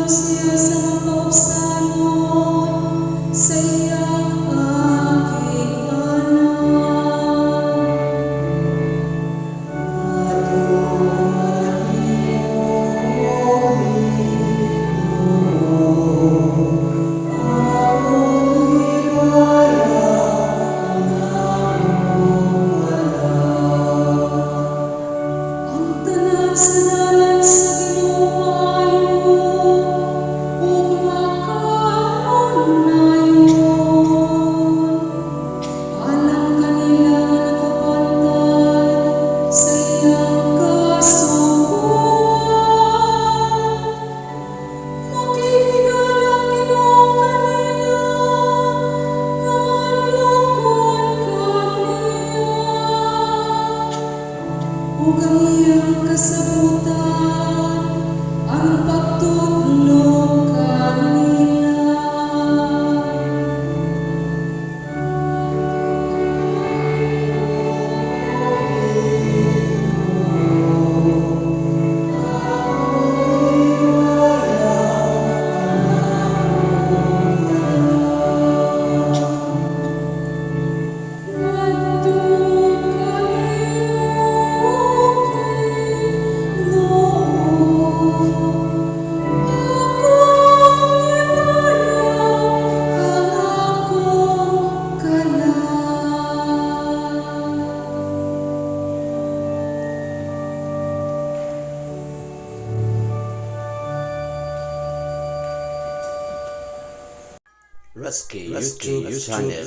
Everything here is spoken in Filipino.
siya sa mapausanon, sa iyang aking anak. Ang tanan sa dalan sa Ginoo maayo, ug makaunayon. Alam kanila nga nakabantay sa iyang kasuguan. Makikigan ang Ginoo kanila, nga mahalukon kaniya. Ug ang iyang kasabutan, ang pagtudlo kanila. Ngadto kaniyo kay Ginoo, akong ibayag ang akong kalan. Rusky YouTube channel.